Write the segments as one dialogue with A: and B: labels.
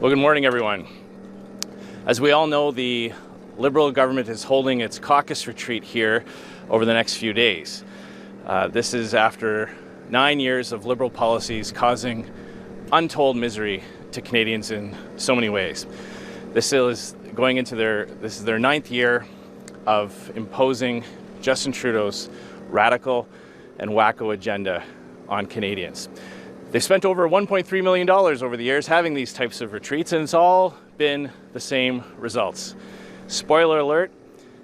A: Well, good morning, everyone. As we all know, the Liberal government is holding its caucus retreat here over the next few days. This is after 9 years of Liberal policies causing untold misery to Canadians in so many ways. This is their ninth year of imposing Justin Trudeau's radical and wacko agenda on Canadians. They've spent over $1.3 million over the years having these types of retreats, and it's all been the same results. Spoiler alert,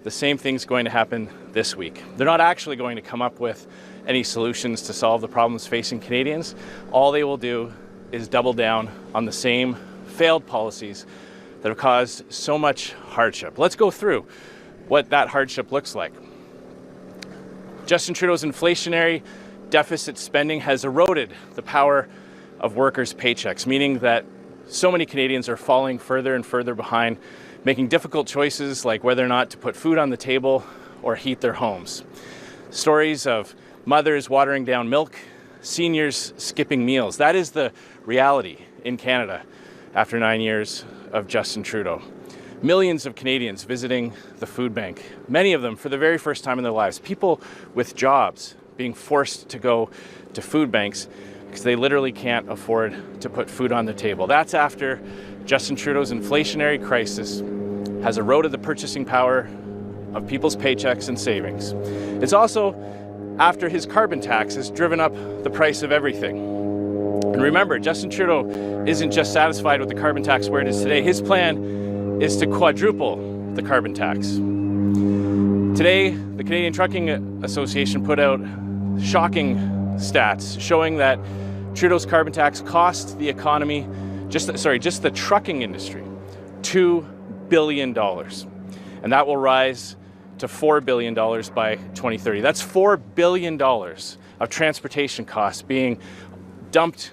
A: the same thing's going to happen this week. They're not actually going to come up with any solutions to solve the problems facing Canadians. All they will do is double down on the same failed policies that have caused so much hardship. Let's go through what that hardship looks like. Justin Trudeau's inflationary deficit spending has eroded the power of workers' paychecks, meaning that so many Canadians are falling further and further behind, making difficult choices like whether or not to put food on the table or heat their homes. Stories of mothers watering down milk, seniors skipping meals. That is the reality in Canada after 9 years of Justin Trudeau. Millions of Canadians visiting the food bank, many of them for the very first time in their lives. People with jobs being forced to go to food banks because they literally can't afford to put food on the table. That's after Justin Trudeau's inflationary crisis has eroded the purchasing power of people's paychecks and savings. It's also after his carbon tax has driven up the price of everything. And remember, Justin Trudeau isn't just satisfied with the carbon tax where it is today. His plan is to quadruple the carbon tax. Today, the Canadian Trucking Association put out shocking stats showing that Trudeau's carbon tax cost the economy, just the trucking industry, $2 billion. And that will rise to $4 billion by 2030. That's $4 billion of transportation costs being dumped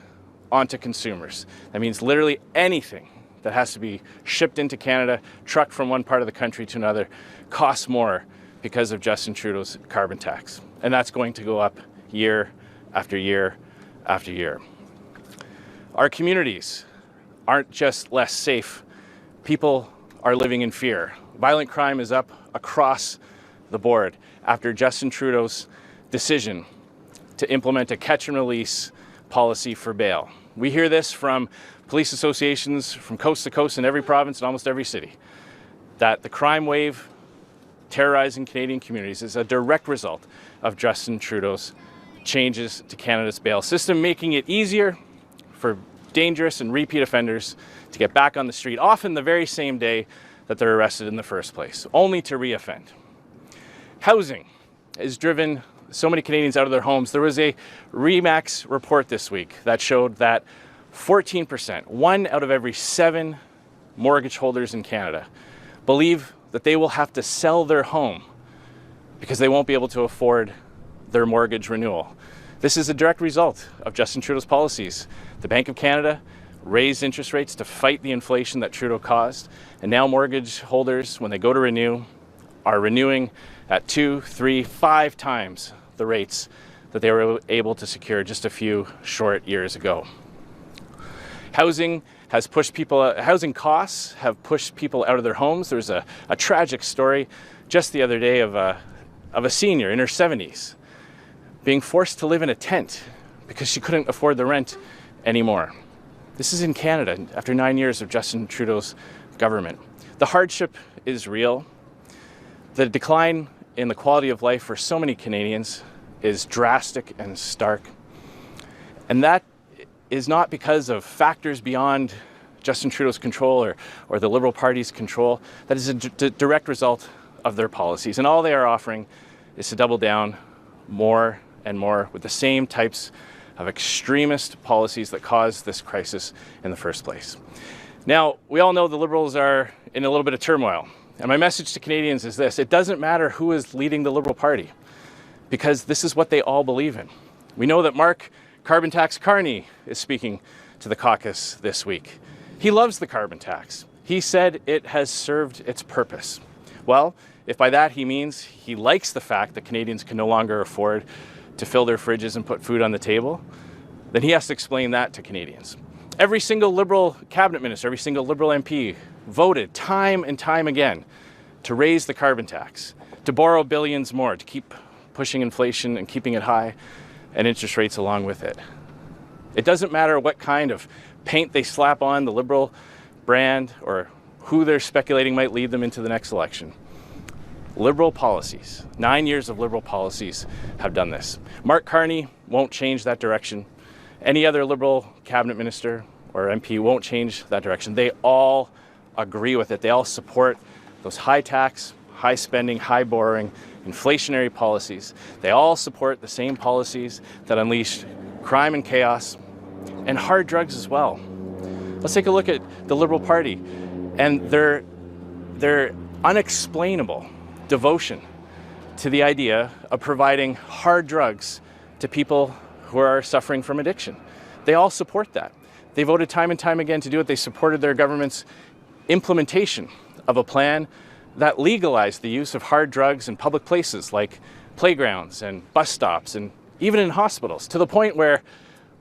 A: onto consumers. That means literally anything that has to be shipped into Canada, trucked from one part of the country to another, costs more because of Justin Trudeau's carbon tax. And that's going to go up year after year after year. Our communities aren't just less safe. People are living in fear. Violent crime is up across the board after Justin Trudeau's decision to implement a catch and release policy for bail. We hear this from police associations from coast to coast in every province and almost every city, that the crime wave terrorizing Canadian communities is a direct result of Justin Trudeau's changes to Canada's bail system, making it easier for dangerous and repeat offenders to get back on the street, often the very same day that they're arrested in the first place, only to reoffend. Housing has driven so many Canadians out of their homes. There was a RE/MAX report this week that showed that 14%, 1 out of every 7 mortgage holders in Canada, believe that they will have to sell their home because they won't be able to afford their mortgage renewal. This is a direct result of Justin Trudeau's policies. The Bank of Canada raised interest rates to fight the inflation that Trudeau caused, and now mortgage holders, when they go to renew, are renewing at 2, 3, 5 times the rates that they were able to secure just a few short years ago. Housing costs have pushed people out of their homes. There's a tragic story just the other day of a senior in her 70s being forced to live in a tent because she couldn't afford the rent anymore. This is in Canada after 9 years of Justin Trudeau's government. The hardship is real. The decline in the quality of life for so many Canadians is drastic and stark. And that is not because of factors beyond Justin Trudeau's control or the Liberal Party's control. That is a direct result of their policies. And all they are offering is to double down more and more with the same types of extremist policies that caused this crisis in the first place. Now, we all know the Liberals are in a little bit of turmoil. And my message to Canadians is this: it doesn't matter who is leading the Liberal Party, because this is what they all believe in. We know that Mark Carbon Tax Carney is speaking to the caucus this week. He loves the carbon tax. He said it has served its purpose. Well, if by that he means he likes the fact that Canadians can no longer afford to fill their fridges and put food on the table, then he has to explain that to Canadians. Every single Liberal cabinet minister, every single Liberal MP voted time and time again to raise the carbon tax, to borrow billions more, to keep pushing inflation and keeping it high, and interest rates along with it. It doesn't matter what kind of paint they slap on the Liberal brand or who they're speculating might lead them into the next election. Liberal policies, 9 years of Liberal policies have done this. Mark Carney won't change that direction. Any other Liberal cabinet minister or MP won't change that direction. They all agree with it. They all support those high tax, high spending, high borrowing, inflationary policies. They all support the same policies that unleashed crime and chaos and hard drugs as well. Let's take a look at the Liberal Party and their unexplainable devotion to the idea of providing hard drugs to people who are suffering from addiction. They all support that. They voted time and time again to do it. They supported their government's implementation of a plan that legalized the use of hard drugs in public places like playgrounds and bus stops and even in hospitals, to the point where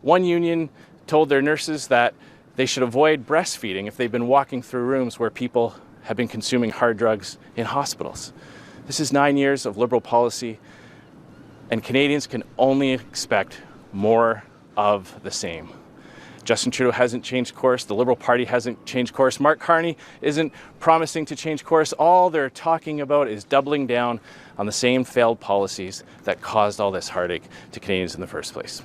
A: one union told their nurses that they should avoid breastfeeding if they've been walking through rooms where people have been consuming hard drugs in hospitals. This is 9 years of Liberal policy, and Canadians can only expect more of the same. Justin Trudeau hasn't changed course. The Liberal Party hasn't changed course. Mark Carney isn't promising to change course. All they're talking about is doubling down on the same failed policies that caused all this heartache to Canadians in the first place.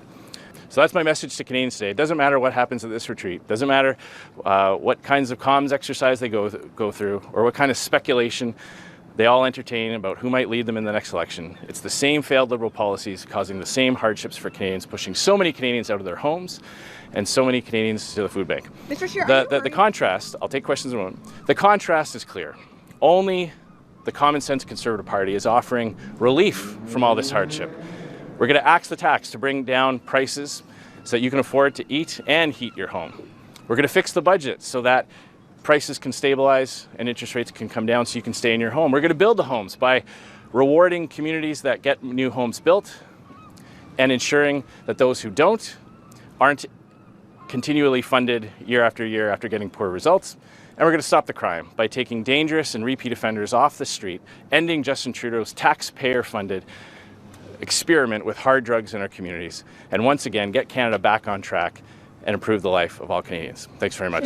A: So that's my message to Canadians today. It doesn't matter what happens at this retreat. It doesn't matter what kinds of comms exercise they go through or what kind of speculation they all entertain about who might lead them in the next election. It's the same failed Liberal policies causing the same hardships for Canadians, pushing so many Canadians out of their homes and so many Canadians to the food bank.
B: Mr. Chair,
A: the contrast, I'll take questions in a moment. The contrast is clear. Only the common sense Conservative Party is offering relief from all this hardship. We're going to axe the tax to bring down prices so that you can afford to eat and heat your home. We're going to fix the budget so that prices can stabilize and interest rates can come down so you can stay in your home. We're going to build the homes by rewarding communities that get new homes built and ensuring that those who don't aren't continually funded year after year after getting poor results. And we're going to stop the crime by taking dangerous and repeat offenders off the street, ending Justin Trudeau's taxpayer-funded experiment with hard drugs in our communities, and once again get Canada back on track and improve the life of all Canadians. Thanks very much.